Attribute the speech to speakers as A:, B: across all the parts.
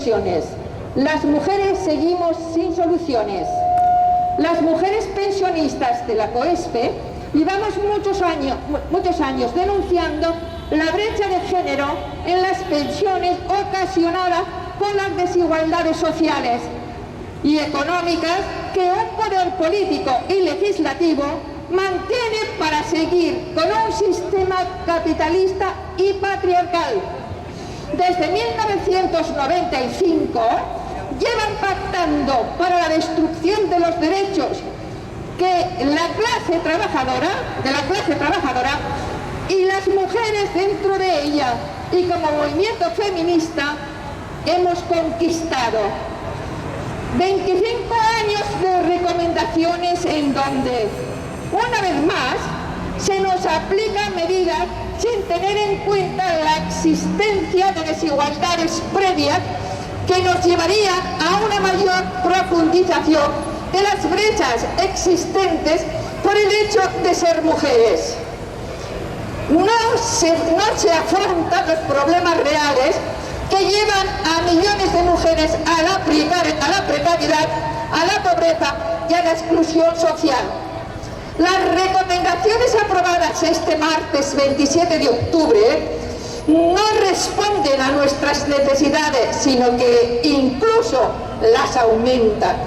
A: pensiones. Las mujeres seguimos sin soluciones. Las mujeres pensionistas de la COESPE llevamos muchos años denunciando la brecha de género en las pensiones ocasionada por las desigualdades sociales y económicas que un poder político y legislativo mantiene para seguir con un sistema capitalista y patriarcal. Desde 1995 llevan pactando para la destrucción de los derechos de la clase trabajadora y las mujeres dentro de ella, y como movimiento feminista hemos conquistado 25 años de recomendaciones en donde, una vez más, se nos aplican medidas sin tener en cuenta la existencia de desigualdades previas que nos llevaría a una mayor profundización de las brechas existentes por el hecho de ser mujeres. No se afrontan los problemas reales que llevan a millones de mujeres a la precariedad, a la pobreza y a la exclusión social. Las recomendaciones aprobadas este martes 27 de octubre no responden a nuestras necesidades, sino que incluso las aumentan.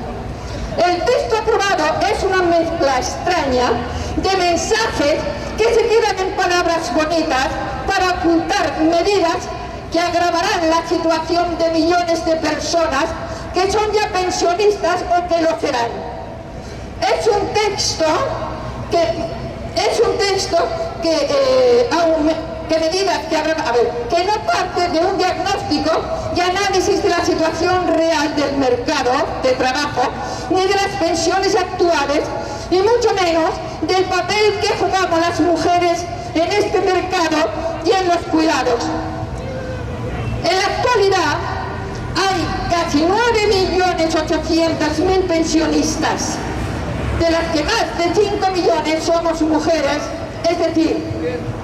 A: El texto aprobado es una mezcla extraña de mensajes que se quedan en palabras bonitas para ocultar medidas que agravarán la situación de millones de personas que son ya pensionistas o que lo serán. Es un texto que no parte de un diagnóstico y análisis de la situación real del mercado de trabajo, ni de las pensiones actuales, y mucho menos del papel que jugamos las mujeres en este mercado y en los cuidados. En la actualidad hay casi 9.800.000 pensionistas, de las que más de 5 millones somos mujeres, es decir,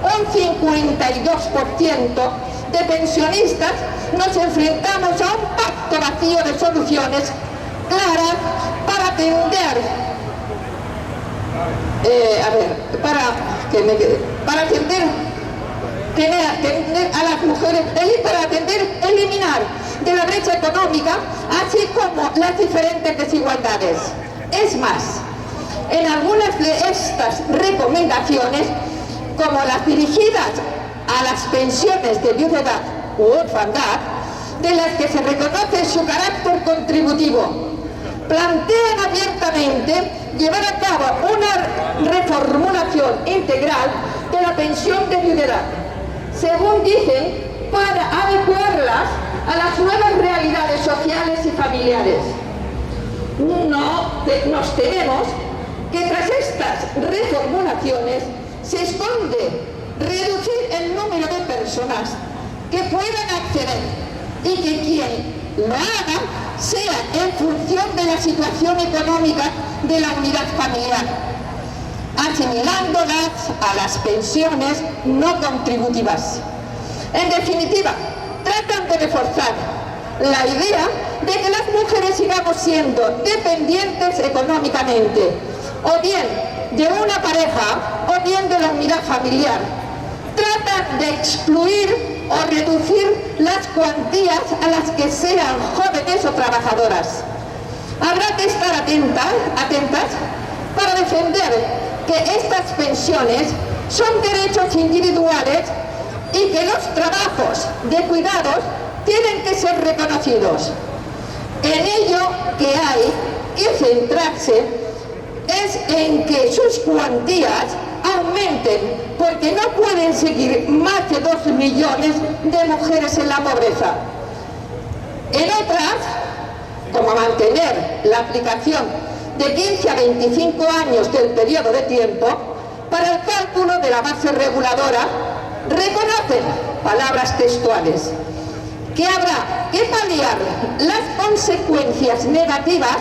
A: un 52% de pensionistas nos enfrentamos a un pacto vacío de soluciones claras para atender a las mujeres, para eliminar de la brecha económica, así como las diferentes desigualdades. Es más, en algunas de estas recomendaciones, como las dirigidas a las pensiones de viudedad u orfandad, de las que se reconoce su carácter contributivo, plantean abiertamente llevar a cabo una reformulación integral de la pensión de viudedad, según dicen, para adecuarlas a las nuevas realidades sociales y familiares. Nos tememos que tras estas reformulaciones se esconde reducir el número de personas que puedan acceder y que quien lo haga sea en función de la situación económica de la unidad familiar, asimilándolas a las pensiones no contributivas. En definitiva, tratan de reforzar la idea de que las mujeres sigamos siendo dependientes económicamente, o bien de una pareja o bien de la unidad familiar. Tratan de excluir o reducir las cuantías a las que sean jóvenes o trabajadoras. Habrá que estar atentas para defender que estas pensiones son derechos individuales y que los trabajos de cuidados tienen que ser reconocidos. En ello que hay que centrarse es en que sus cuantías aumenten, porque no pueden seguir más de 2 millones de mujeres en la pobreza. En otras, como mantener la aplicación de 15 a 25 años del periodo de tiempo para el cálculo de la base reguladora, reconocen, palabras textuales, que habrá que paliar las consecuencias negativas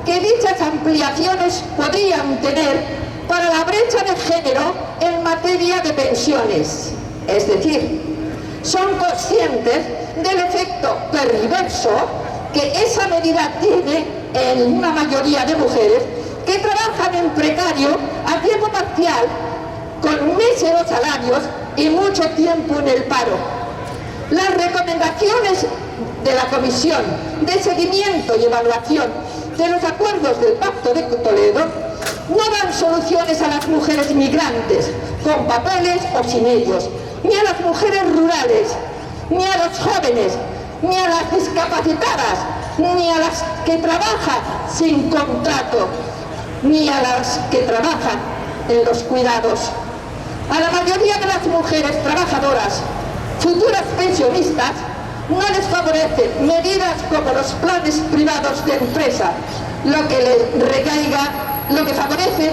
A: que dichas ampliaciones podrían tener para la brecha de género en materia de pensiones. Es decir, son conscientes del efecto perverso que esa medida tiene en una mayoría de mujeres que trabajan en precario a tiempo parcial, con míseros salarios y mucho tiempo en el paro. Las recomendaciones de la Comisión de Seguimiento y Evaluación de los acuerdos del Pacto de Toledo no dan soluciones a las mujeres migrantes, con papeles o sin ellos, ni a las mujeres rurales, ni a los jóvenes, ni a las discapacitadas, ni a las que trabajan sin contrato, ni a las que trabajan en los cuidados. A la mayoría de las mujeres trabajadoras, futuras pensionistas, no les favorecen medidas como los planes privados de empresa. Lo que favorecen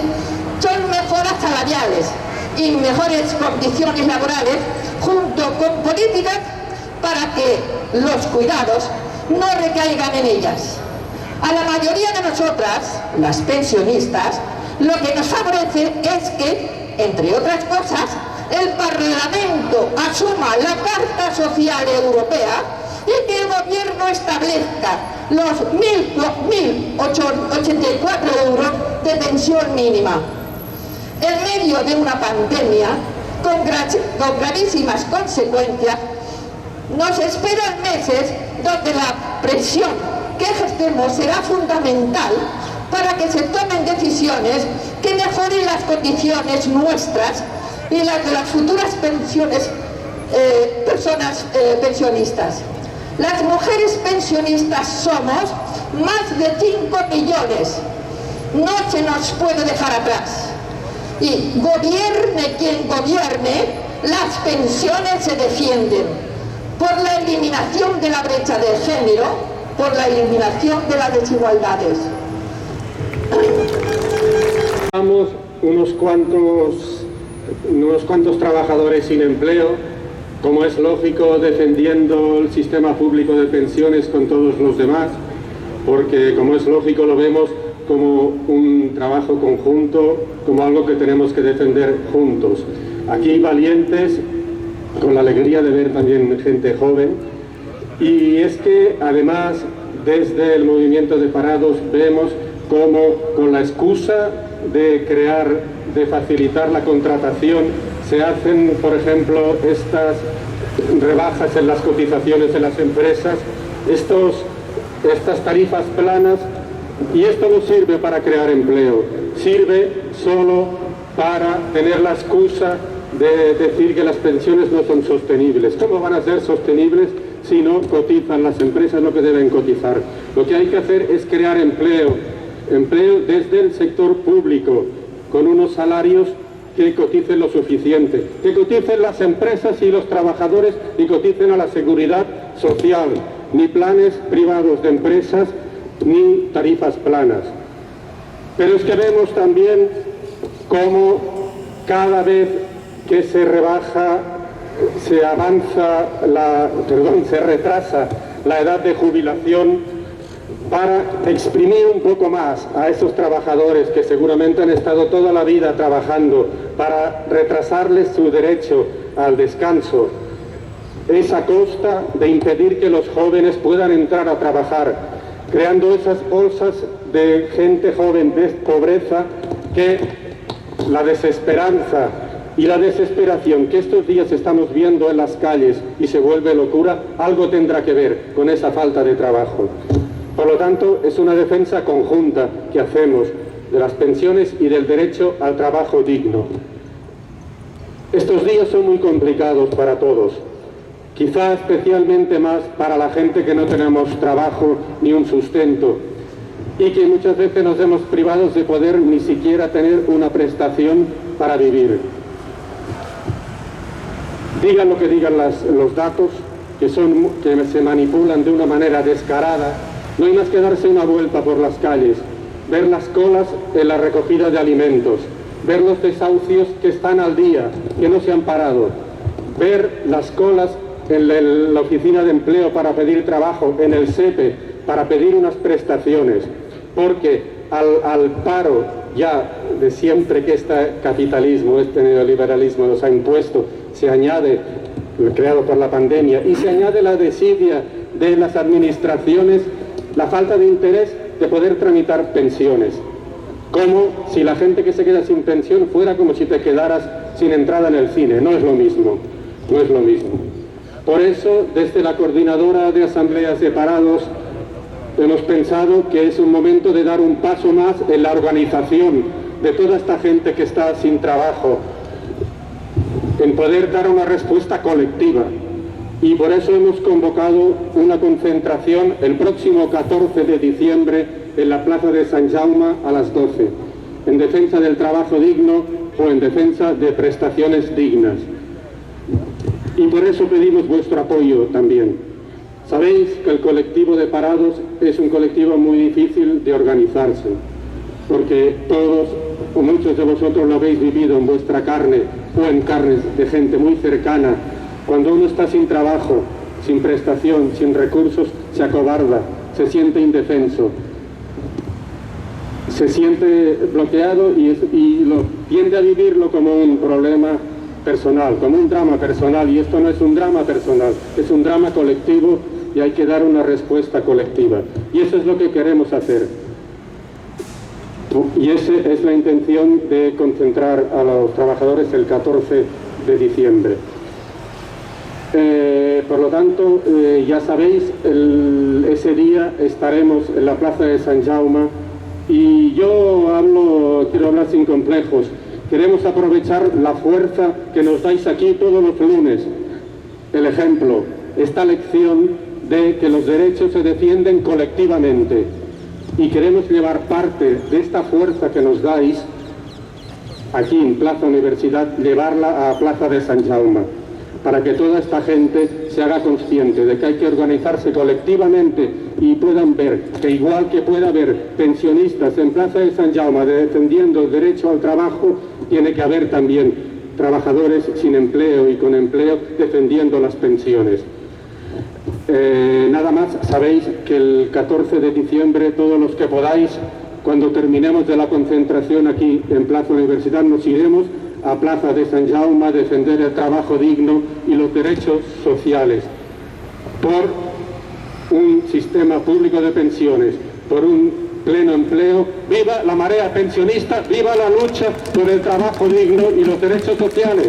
A: son mejoras salariales y mejores condiciones laborales, junto con políticas para que los cuidados no recaigan en ellas. A la mayoría de nosotras, las pensionistas, lo que nos favorece es que, entre otras cosas, el Parlamento asuma la Carta Social Europea y que el Gobierno establezca los 1.084 euros de pensión mínima. En medio de una pandemia con gravísimas consecuencias, nos esperan meses donde la presión que ejercemos será fundamental para que se tomen decisiones que mejoren las condiciones nuestras y las de las futuras personas pensionistas. Las mujeres pensionistas somos más de 5 millones. No se nos puede dejar atrás. Y gobierne quien gobierne, las pensiones se defienden por la eliminación de la brecha de género, por la eliminación de las desigualdades.
B: Estamos unos cuantos trabajadores sin empleo, como es lógico, defendiendo el sistema público de pensiones con todos los demás, porque como es lógico lo vemos como un trabajo conjunto, como algo que tenemos que defender juntos. Aquí valientes, con la alegría de ver también gente joven, y es que además desde el movimiento de parados vemos como con la excusa de facilitar la contratación, se hacen, por ejemplo, estas rebajas en las cotizaciones de las empresas, estas tarifas planas, y esto no sirve para crear empleo, sirve solo para tener la excusa de decir que las pensiones no son sostenibles. ¿Cómo van a ser sostenibles si no cotizan las empresas lo que deben cotizar? Lo que hay que hacer es crear empleo desde el sector público, con unos salarios que coticen lo suficiente, que coticen las empresas y los trabajadores y coticen a la seguridad social, ni planes privados de empresas, ni tarifas planas. Pero es que vemos también cómo cada vez que se retrasa la edad de jubilación, para exprimir un poco más a esos trabajadores que seguramente han estado toda la vida trabajando, para retrasarles su derecho al descanso, es a costa de impedir que los jóvenes puedan entrar a trabajar, creando esas bolsas de gente joven de pobreza, que la desesperanza y la desesperación que estos días estamos viendo en las calles y se vuelve locura, algo tendrá que ver con esa falta de trabajo. Por lo tanto, es una defensa conjunta que hacemos de las pensiones y del derecho al trabajo digno. Estos días son muy complicados para todos, quizá especialmente más para la gente que no tenemos trabajo ni un sustento, y que muchas veces nos vemos privados de poder ni siquiera tener una prestación para vivir. Digan lo que digan los datos, que se manipulan de una manera descarada, no hay más que darse una vuelta por las calles, ver las colas en la recogida de alimentos, ver los desahucios que están al día, que no se han parado, ver las colas en la oficina de empleo para pedir trabajo, en el SEPE, para pedir unas prestaciones, porque al paro ya de siempre que este capitalismo, este neoliberalismo nos ha impuesto, se añade creado por la pandemia, y se añade la desidia de las administraciones, la falta de interés de poder tramitar pensiones. Como si la gente que se queda sin pensión fuera como si te quedaras sin entrada en el cine. No es lo mismo, no es lo mismo. Por eso, desde la Coordinadora de Asambleas de Parados, hemos pensado que es un momento de dar un paso más en la organización de toda esta gente que está sin trabajo, en poder dar una respuesta colectiva. Y por eso hemos convocado una concentración el próximo 14 de diciembre en la Plaza de Sant Jaume a las 12, en defensa del trabajo digno o en defensa de prestaciones dignas. Y por eso pedimos vuestro apoyo también. Sabéis que el colectivo de parados es un colectivo muy difícil de organizarse, porque todos o muchos de vosotros lo habéis vivido en vuestra carne o en carnes de gente muy cercana. Cuando uno está sin trabajo, sin prestación, sin recursos, se acobarda, se siente indefenso, se siente bloqueado y tiende a vivirlo como un problema personal, como un drama personal, y esto no es un drama personal, es un drama colectivo y hay que dar una respuesta colectiva. Y eso es lo que queremos hacer. Y esa es la intención de concentrar a los trabajadores el 14 de diciembre. Por lo tanto, ya sabéis, ese día estaremos en la Plaza de Sant Jaume y yo quiero hablar sin complejos. Queremos aprovechar la fuerza que nos dais aquí todos los lunes. El ejemplo, esta lección de que los derechos se defienden colectivamente. Y queremos llevar parte de esta fuerza que nos dais aquí en Plaza Universidad, llevarla a Plaza de Sant Jaume, para que toda esta gente se haga consciente de que hay que organizarse colectivamente y puedan ver que igual que pueda haber pensionistas en Plaza de Sant Jaume defendiendo el derecho al trabajo, tiene que haber también trabajadores sin empleo y con empleo defendiendo las pensiones. Nada más, sabéis que el 14 de diciembre todos los que podáis, cuando terminemos de la concentración aquí en Plaza Universidad, nos iremos a Plaza de Sant Jaume a defender el trabajo digno y los derechos sociales por un sistema público de pensiones, por un pleno empleo. ¡Viva la marea pensionista! ¡Viva la lucha por el trabajo digno y los derechos sociales!